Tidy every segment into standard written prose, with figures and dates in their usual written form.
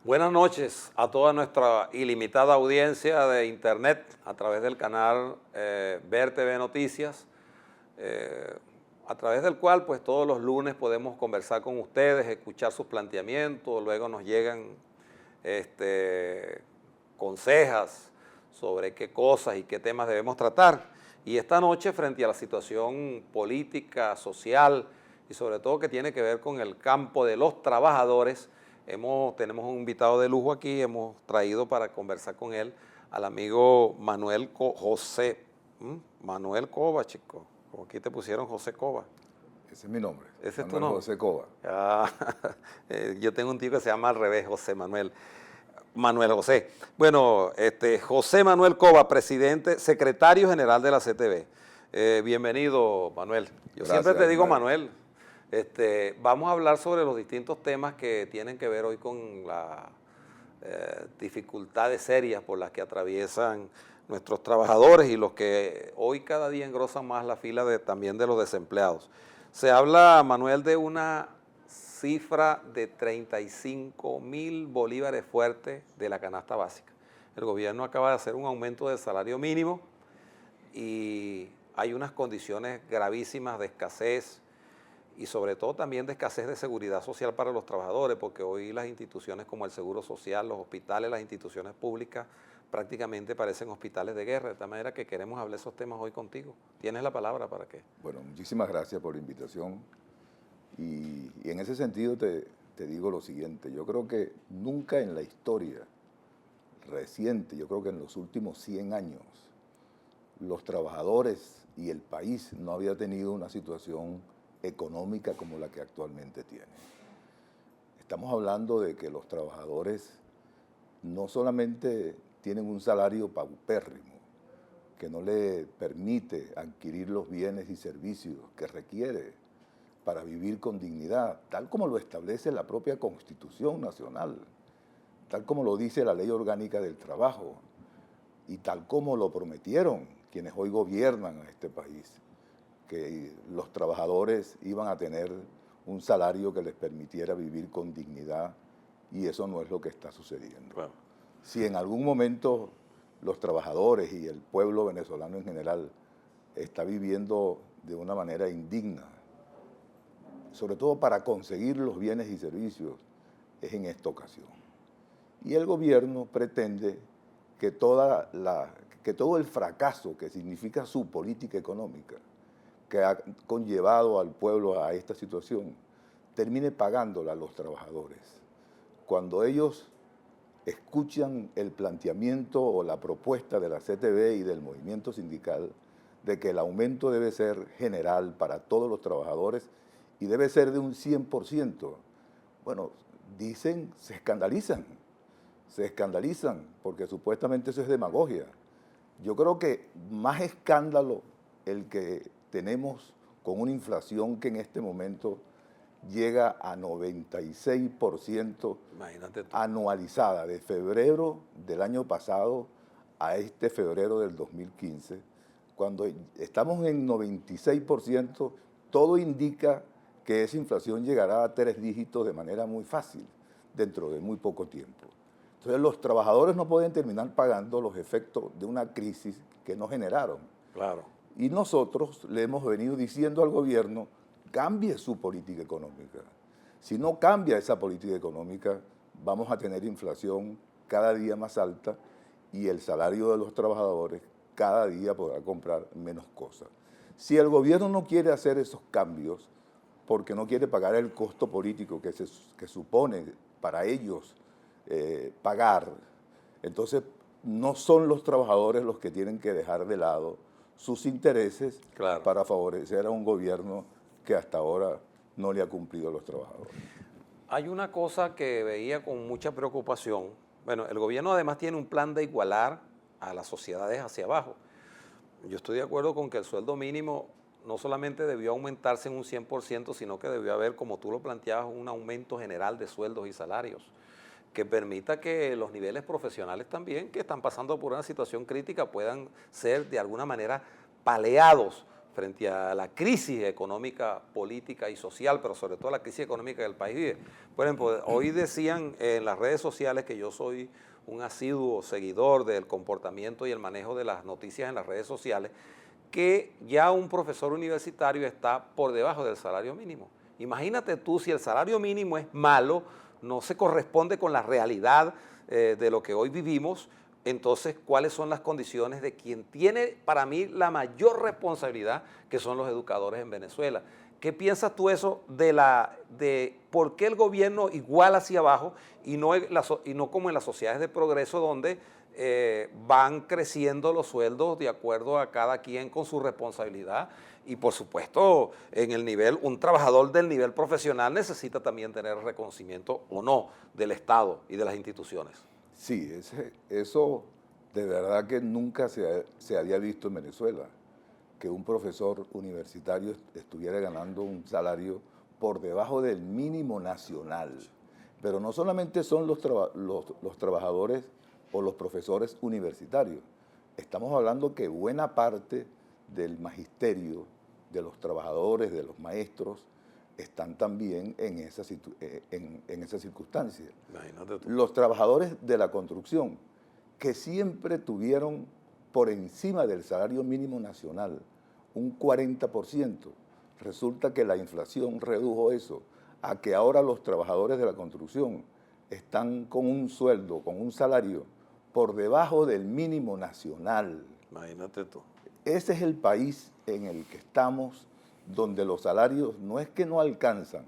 Buenas noches a toda nuestra ilimitada audiencia de internet a través del canal Ver TV Noticias, a través del cual pues todos los lunes podemos conversar con ustedes, escuchar sus planteamientos, luego nos llegan consejas sobre qué cosas y qué temas debemos tratar. Y esta noche, frente a la situación política, social y sobre todo que tiene que ver con el campo de los trabajadores, tenemos un invitado de lujo aquí, hemos traído para conversar con él al amigo Manuel Manuel Cova, chico. Como aquí te pusieron José Cova. Ese es mi nombre. ¿Ese es tu Manuel nombre? José Cova. Ah, yo tengo un tío que se llama al revés, José Manuel. Manuel José. Bueno, José Manuel Cova, presidente, secretario general de la CTV. Bienvenido, Manuel. Yo Gracias, siempre te digo Manuel. Manuel. Vamos a hablar sobre los distintos temas que tienen que ver hoy con las dificultades serias por las que atraviesan nuestros trabajadores y los que hoy cada día engrosan más la fila también de los desempleados. Se habla, Manuel, de una cifra de 35.000 bolívares fuertes de la canasta básica. El gobierno acaba de hacer un aumento del salario mínimo y hay unas condiciones gravísimas de escasez y sobre todo también de escasez de seguridad social para los trabajadores, porque hoy las instituciones como el Seguro Social, los hospitales, las instituciones públicas prácticamente parecen hospitales de guerra, de tal manera que queremos hablar esos temas hoy contigo. Tienes la palabra para qué. Bueno, muchísimas gracias por la invitación. Y en ese sentido te digo lo siguiente, yo creo que nunca en la historia reciente, yo creo que en los últimos 100 años, los trabajadores y el país no había tenido una situación económica como la que actualmente tiene. Estamos hablando de que los trabajadores no solamente tienen un salario paupérrimo, que no le permite adquirir los bienes y servicios que requiere para vivir con dignidad, tal como lo establece la propia Constitución Nacional, tal como lo dice la Ley Orgánica del Trabajo y tal como lo prometieron quienes hoy gobiernan a este país, que los trabajadores iban a tener un salario que les permitiera vivir con dignidad, y eso no es lo que está sucediendo. Claro. Si en algún momento los trabajadores y el pueblo venezolano en general está viviendo de una manera indigna, sobre todo para conseguir los bienes y servicios, es en esta ocasión. Y el gobierno pretende que todo el fracaso que significa su política económica, que ha conllevado al pueblo a esta situación, termine pagándola a los trabajadores. Cuando ellos escuchan el planteamiento o la propuesta de la CTV y del movimiento sindical de que el aumento debe ser general para todos los trabajadores y debe ser de un 100%, bueno, dicen, se escandalizan porque supuestamente eso es demagogia. Yo creo que más escándalo el que tenemos con una inflación que en este momento llega a 96% anualizada, de febrero del año pasado a este febrero del 2015. Cuando estamos en 96%, todo indica que esa inflación llegará a 3 dígitos de manera muy fácil, dentro de muy poco tiempo. Entonces los trabajadores no pueden terminar pagando los efectos de una crisis que no generaron. Claro. Y nosotros le hemos venido diciendo al gobierno, cambie su política económica. Si no cambia esa política económica, vamos a tener inflación cada día más alta y el salario de los trabajadores cada día podrá comprar menos cosas. Si el gobierno no quiere hacer esos cambios, porque no quiere pagar el costo político que supone para ellos pagar, entonces no son los trabajadores los que tienen que dejar de lado sus intereses, claro, para favorecer a un gobierno que hasta ahora no le ha cumplido a los trabajadores. Hay una cosa que veía con mucha preocupación. Bueno, el gobierno además tiene un plan de igualar a las sociedades hacia abajo. Yo estoy de acuerdo con que el sueldo mínimo no solamente debió aumentarse en un 100%, sino que debió haber, como tú lo planteabas, un aumento general de sueldos y salarios que permita que los niveles profesionales también, que están pasando por una situación crítica, puedan ser de alguna manera paleados frente a la crisis económica, política y social, pero sobre todo la crisis económica que el país vive. Por ejemplo, hoy decían en las redes sociales que yo soy un asiduo seguidor del comportamiento y el manejo de las noticias en las redes sociales, que ya un profesor universitario está por debajo del salario mínimo. Imagínate tú, si el salario mínimo es malo, no se corresponde con la realidad de lo que hoy vivimos, entonces, ¿cuáles son las condiciones de quien tiene para mí la mayor responsabilidad, que son los educadores en Venezuela? ¿Qué piensas tú eso de por qué el gobierno iguala hacia abajo y no como en las sociedades de progreso donde van creciendo los sueldos de acuerdo a cada quien con su responsabilidad? Y por supuesto, en el nivel, un trabajador del nivel profesional necesita también tener reconocimiento o no del Estado y de las instituciones. Sí, eso de verdad que nunca se había visto en Venezuela, que un profesor universitario estuviera ganando un salario por debajo del mínimo nacional. Pero no solamente son los trabajadores o los profesores universitarios, estamos hablando que buena parte del magisterio, de los trabajadores, de los maestros, están también en esa circunstancia. Imagínate tú. Los trabajadores de la construcción, que siempre tuvieron por encima del salario mínimo nacional un 40%, resulta que la inflación redujo eso a que ahora los trabajadores de la construcción están con un sueldo, con un salario por debajo del mínimo nacional. Imagínate tú. Ese es el país en el que estamos, donde los salarios no es que no alcanzan,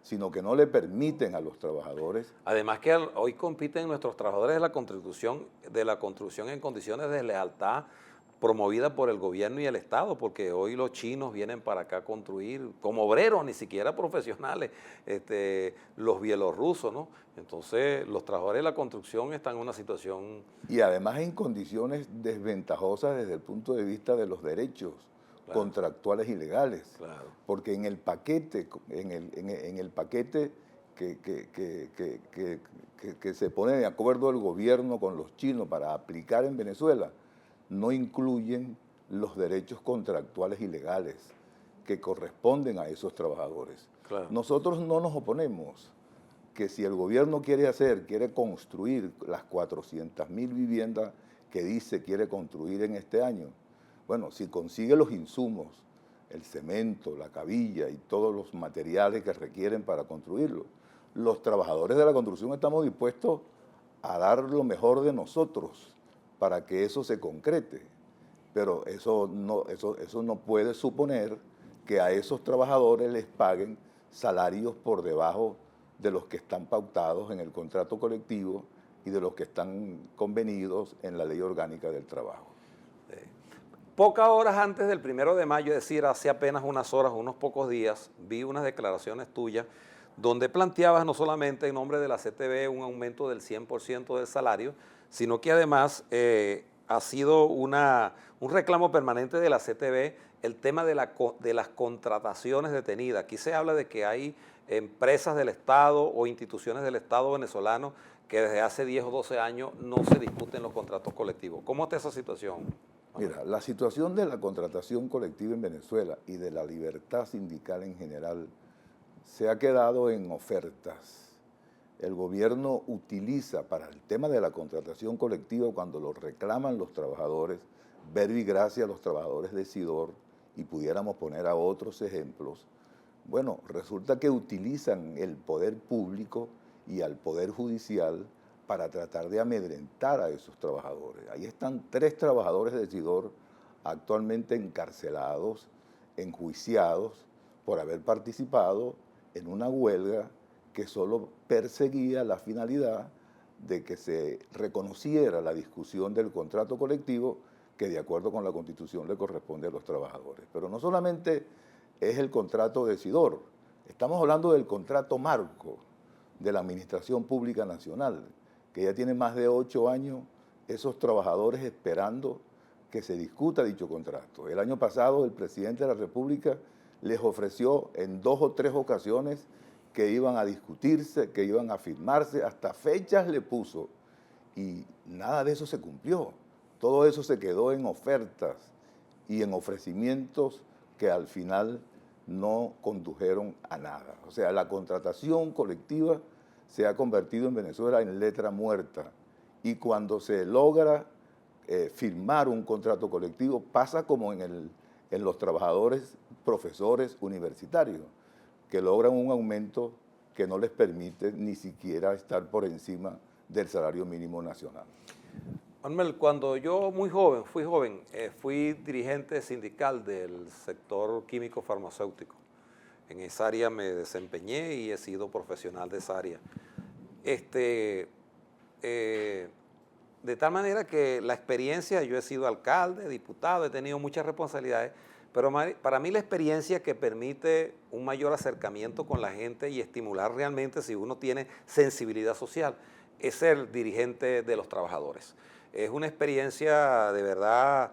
sino que no le permiten a los trabajadores. Además que hoy compiten nuestros trabajadores de la construcción en condiciones de lealtad promovida por el gobierno y el Estado, porque hoy los chinos vienen para acá a construir como obreros, ni siquiera profesionales, los bielorrusos, ¿no? Entonces, los trabajadores de la construcción están en una situación... Y además en condiciones desventajosas desde el punto de vista de los derechos contractuales y legales. Claro. Porque en el paquete, que se pone de acuerdo el gobierno con los chinos para aplicar en Venezuela, no incluyen los derechos contractuales y legales que corresponden a esos trabajadores. Claro. Nosotros no nos oponemos que si el gobierno quiere construir las 400.000 viviendas que dice quiere construir en este año, bueno, si consigue los insumos, el cemento, la cabilla y todos los materiales que requieren para construirlo, los trabajadores de la construcción estamos dispuestos a dar lo mejor de nosotros para que eso se concrete. Pero eso no puede suponer que a esos trabajadores les paguen salarios por debajo de los que están pautados en el contrato colectivo y de los que están convenidos en la Ley Orgánica del Trabajo. Pocas horas antes del 1 de mayo, es decir, hace apenas unas horas, unos pocos días, vi unas declaraciones tuyas donde planteabas no solamente en nombre de la CTV un aumento del 100% del salario, sino que además ha sido un reclamo permanente de la CTV el tema de las contrataciones detenidas. Aquí se habla de que hay empresas del Estado o instituciones del Estado venezolano que desde hace 10 o 12 años no se discuten los contratos colectivos. ¿Cómo está esa situación? Mira, la situación de la contratación colectiva en Venezuela y de la libertad sindical en general se ha quedado en ofertas. El gobierno utiliza para el tema de la contratación colectiva, cuando lo reclaman los trabajadores, verbi gracia a los trabajadores de Sidor, y pudiéramos poner a otros ejemplos, bueno, resulta que utilizan el poder público y al poder judicial para tratar de amedrentar a esos trabajadores. Ahí están 3 trabajadores de Sidor actualmente encarcelados, enjuiciados por haber participado en una huelga que solo perseguía la finalidad de que se reconociera la discusión del contrato colectivo que de acuerdo con la Constitución le corresponde a los trabajadores. Pero no solamente es el contrato de Sidor, estamos hablando del contrato marco de la Administración Pública Nacional, que ya tiene más de 8 años esos trabajadores esperando que se discuta dicho contrato. El año pasado el presidente de la República les ofreció en 2 o 3 ocasiones que iban a discutirse, que iban a firmarse, hasta fechas le puso, y nada de eso se cumplió. Todo eso se quedó en ofertas y en ofrecimientos que al final no condujeron a nada. O sea, la contratación colectiva se ha convertido en Venezuela en letra muerta, y cuando se logra firmar un contrato colectivo pasa como en los trabajadores, profesores universitarios, que logran un aumento que no les permite ni siquiera estar por encima del salario mínimo nacional. Manuel, cuando yo fui dirigente sindical del sector químico farmacéutico. En esa área me desempeñé y he sido profesional de esa área. De tal manera que la experiencia, yo he sido alcalde, diputado, he tenido muchas responsabilidades, pero para mí la experiencia que permite un mayor acercamiento con la gente y estimular realmente si uno tiene sensibilidad social es ser dirigente de los trabajadores. Es una experiencia de verdad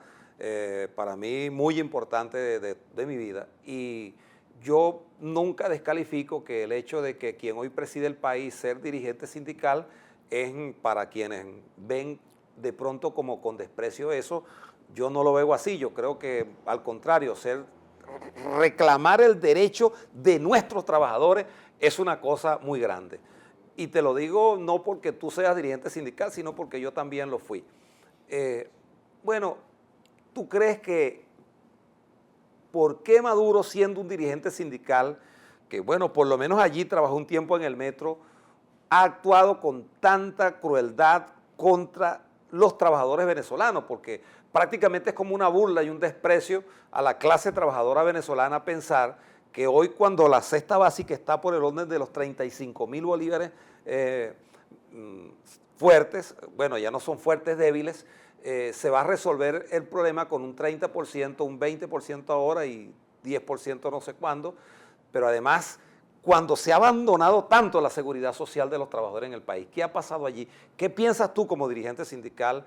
para mí muy importante de mi vida, y yo nunca descalifico que el hecho de que quien hoy preside el país ser dirigente sindical es para quienes ven de pronto como con desprecio eso. Yo no lo veo así. Yo creo que al contrario, reclamar el derecho de nuestros trabajadores es una cosa muy grande. Y te lo digo no porque tú seas dirigente sindical, sino porque yo también lo fui. Bueno, ¿tú crees que por qué Maduro, siendo un dirigente sindical, que bueno, por lo menos allí trabajó un tiempo en el metro, ha actuado con tanta crueldad contra los trabajadores venezolanos? Porque prácticamente es como una burla y un desprecio a la clase trabajadora venezolana pensar que hoy, cuando la cesta básica está por el orden de los 35.000 bolívares fuertes, bueno, ya no son fuertes, débiles, se va a resolver el problema con un 30%, un 20% ahora y 10% no sé cuándo, pero además, cuando se ha abandonado tanto la seguridad social de los trabajadores en el país. ¿Qué ha pasado allí? ¿Qué piensas tú como dirigente sindical,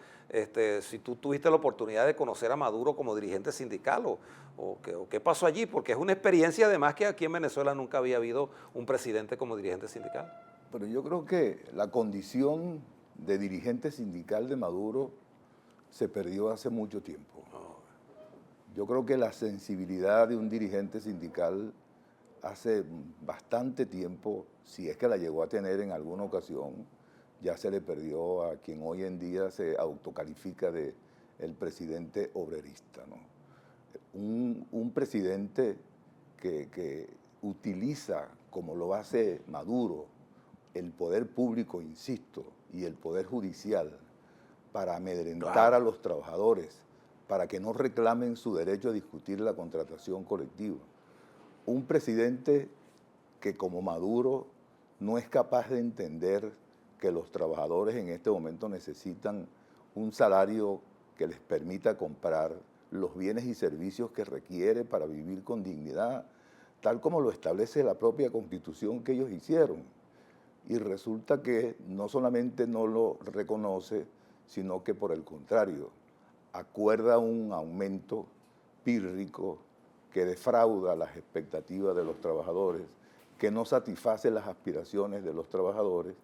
si tú tuviste la oportunidad de conocer a Maduro como dirigente sindical, o qué pasó allí? Porque es una experiencia además que aquí en Venezuela nunca había habido un presidente como dirigente sindical. Pero yo creo que la condición de dirigente sindical de Maduro se perdió hace mucho tiempo. Yo creo que la sensibilidad de un dirigente sindical hace bastante tiempo, si es que la llegó a tener en alguna ocasión, ya se le perdió a quien hoy en día se autocalifica de el presidente obrerista, ¿no? Un presidente que utiliza, como lo hace Maduro, el poder público, insisto, y el poder judicial para amedrentar a los trabajadores, para que no reclamen su derecho a discutir la contratación colectiva. Un presidente que, como Maduro, no es capaz de entender que los trabajadores en este momento necesitan un salario que les permita comprar los bienes y servicios que requiere para vivir con dignidad, tal como lo establece la propia Constitución que ellos hicieron. Y resulta que no solamente no lo reconoce, sino que por el contrario, acuerda un aumento pírrico que defrauda las expectativas de los trabajadores, que no satisface las aspiraciones de los trabajadores,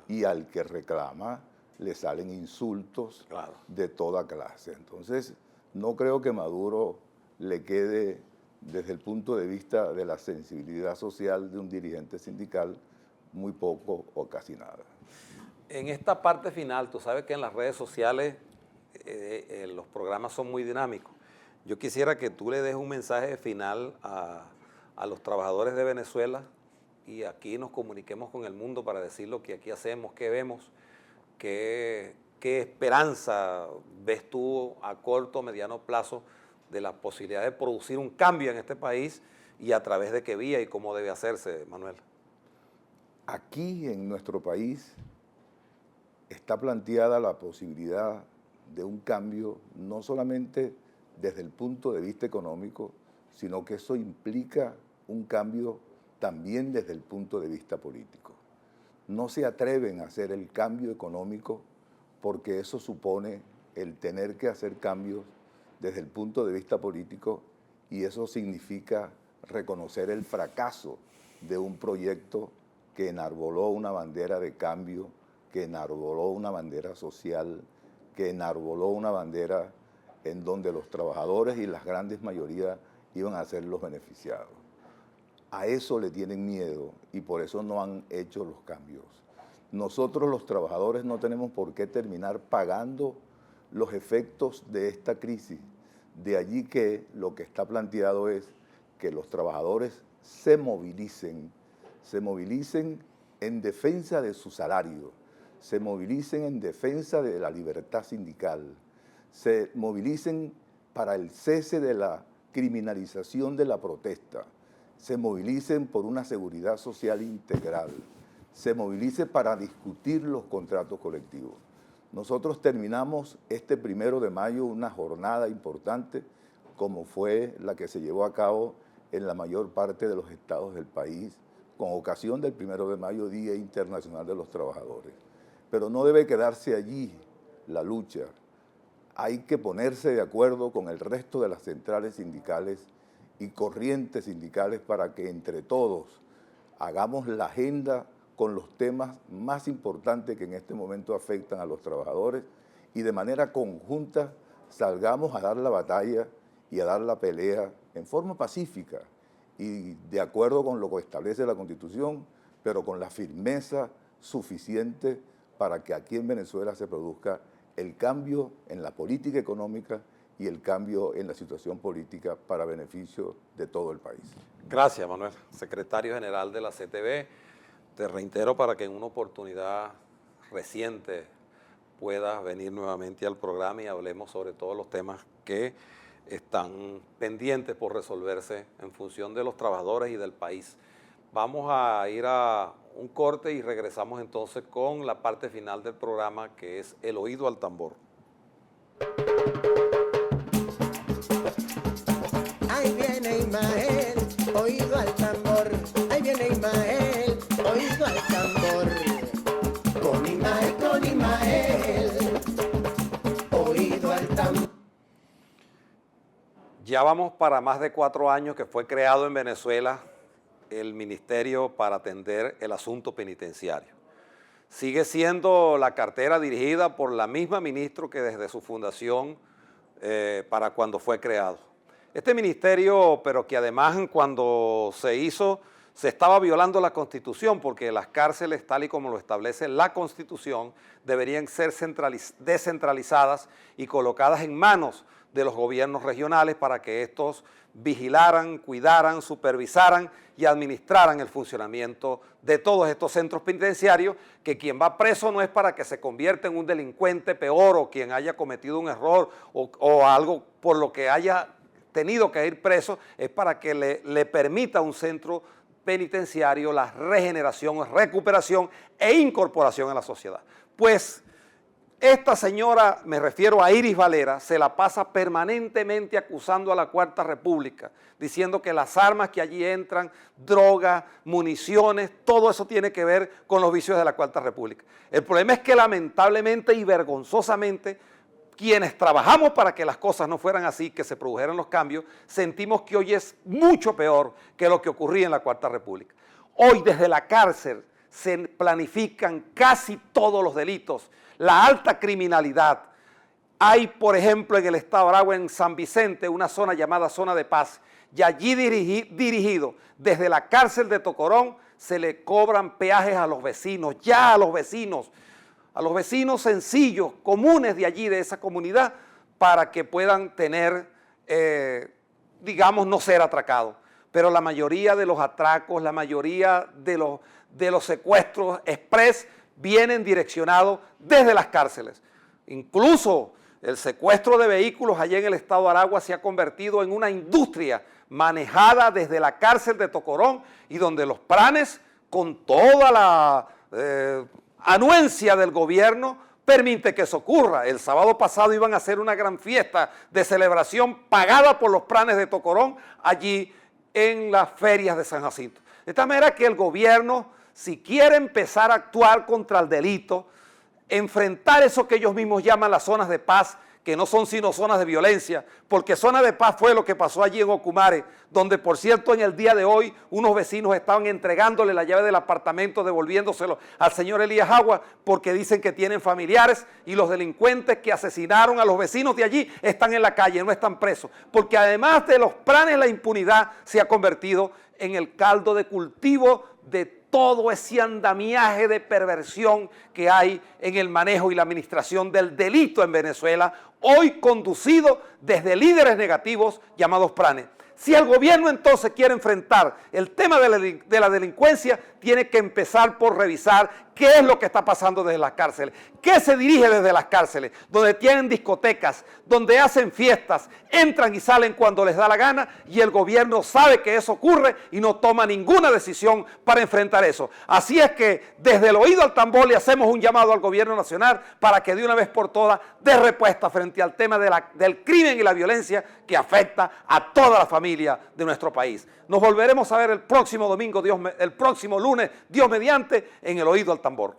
y al que reclama le salen insultos de toda clase. Entonces, no creo que Maduro le quede, desde el punto de vista de la sensibilidad social de un dirigente sindical, muy poco o casi nada. En esta parte final, tú sabes que en las redes sociales los programas son muy dinámicos. Yo quisiera que tú le des un mensaje final a los trabajadores de Venezuela, y aquí nos comuniquemos con el mundo para decir lo que aquí hacemos, qué vemos, qué esperanza ves tú a corto o mediano plazo de la posibilidad de producir un cambio en este país, y a través de qué vía y cómo debe hacerse, Manuel. Aquí en nuestro país está planteada la posibilidad de un cambio, no solamente desde el punto de vista económico, sino que eso implica un cambio también desde el punto de vista político. No se atreven a hacer el cambio económico porque eso supone el tener que hacer cambios desde el punto de vista político, y eso significa reconocer el fracaso de un proyecto que enarboló una bandera de cambio, que enarboló una bandera social, que enarboló una bandera en donde los trabajadores y las grandes mayorías iban a ser los beneficiados. A eso le tienen miedo y por eso no han hecho los cambios. Nosotros los trabajadores no tenemos por qué terminar pagando los efectos de esta crisis. De allí que lo que está planteado es que los trabajadores se movilicen en defensa de su salario, se movilicen en defensa de la libertad sindical, se movilicen para el cese de la criminalización de la protesta, se movilicen por una seguridad social integral, se movilice para discutir los contratos colectivos. Nosotros terminamos este 1 de mayo una jornada importante como fue la que se llevó a cabo en la mayor parte de los estados del país con ocasión del 1 de mayo, Día Internacional de los Trabajadores. Pero no debe quedarse allí la lucha. Hay que ponerse de acuerdo con el resto de las centrales sindicales y corrientes sindicales para que entre todos hagamos la agenda con los temas más importantes que en este momento afectan a los trabajadores y de manera conjunta salgamos a dar la batalla y a dar la pelea en forma pacífica y de acuerdo con lo que establece la Constitución, pero con la firmeza suficiente para que aquí en Venezuela se produzca el cambio en la política económica y el cambio en la situación política para beneficio de todo el país. Gracias, Manuel, secretario general de la CTV. Te reitero para que en una oportunidad reciente puedas venir nuevamente al programa y hablemos sobre todos los temas que están pendientes por resolverse en función de los trabajadores y del país. Vamos a ir a un corte y regresamos entonces con la parte final del programa, que es el oído al tambor. Ahí viene Ismael, oído al tambor. Ahí viene Ismael, oído al tambor. Con Ismael, oído al tambor. Ya vamos para más de 4 años que fue creado en Venezuela el Ministerio para atender el asunto penitenciario. Sigue siendo la cartera dirigida por la misma ministra que desde su fundación para cuando fue creado. Este ministerio, pero que además cuando se hizo, se estaba violando la Constitución, porque las cárceles, tal y como lo establece la Constitución, deberían ser descentralizadas y colocadas en manos de los gobiernos regionales para que estos vigilaran, cuidaran, supervisaran y administraran el funcionamiento de todos estos centros penitenciarios, que quien va preso no es para que se convierta en un delincuente peor o quien haya cometido un error o algo por lo que haya tenido que ir preso, es para que le permita a un centro penitenciario la regeneración, recuperación e incorporación a la sociedad. Pues esta señora, me refiero a Iris Valera, se la pasa permanentemente acusando a la Cuarta República, diciendo que las armas que allí entran, drogas, municiones, todo eso tiene que ver con los vicios de la Cuarta República. El problema es que lamentablemente y vergonzosamente, quienes trabajamos para que las cosas no fueran así, que se produjeran los cambios, sentimos que hoy es mucho peor que lo que ocurría en la Cuarta República. Hoy desde la cárcel se planifican casi todos los delitos, la alta criminalidad. Hay, por ejemplo, en el estado de Aragua, en San Vicente, una zona llamada Zona de Paz, y allí dirigido desde la cárcel de Tocorón, se le cobran peajes a los vecinos, ya a los vecinos sencillos, comunes de allí, de esa comunidad, para que puedan tener, digamos, no ser atracados. Pero la mayoría de los atracos, la mayoría de los secuestros express vienen direccionados desde las cárceles. Incluso el secuestro de vehículos allá en el estado de Aragua se ha convertido en una industria manejada desde la cárcel de Tocorón y donde los planes, con toda la anuencia del gobierno, permite que eso ocurra. El sábado pasado iban a hacer una gran fiesta de celebración pagada por los planes de Tocorón allí en las ferias de San Jacinto. De esta manera que el gobierno, si quiere empezar a actuar contra el delito, enfrentar eso que ellos mismos llaman las zonas de paz, que no son sino zonas de violencia, porque zona de paz fue lo que pasó allí en Ocumare, donde por cierto en el día de hoy unos vecinos estaban entregándole la llave del apartamento, devolviéndoselo al señor Elías Agua, porque dicen que tienen familiares y los delincuentes que asesinaron a los vecinos de allí están en la calle, no están presos, porque además de los planes la impunidad se ha convertido en el caldo de cultivo de todo ese andamiaje de perversión que hay en el manejo y la administración del delito en Venezuela, hoy conducido desde líderes negativos llamados planes. Si el gobierno entonces quiere enfrentar el tema de la delincuencia, tiene que empezar por revisar qué es lo que está pasando desde las cárceles, qué se dirige desde las cárceles, donde tienen discotecas, donde hacen fiestas, entran y salen cuando les da la gana y el gobierno sabe que eso ocurre y no toma ninguna decisión para enfrentar eso. Así es que desde el oído al tambor le hacemos un llamado al gobierno nacional para que de una vez por todas dé respuesta frente al tema del crimen y la violencia que afecta a toda la familia de nuestro país. Nos volveremos a ver el próximo domingo, el próximo lunes, Dios mediante, en el oído al tambor.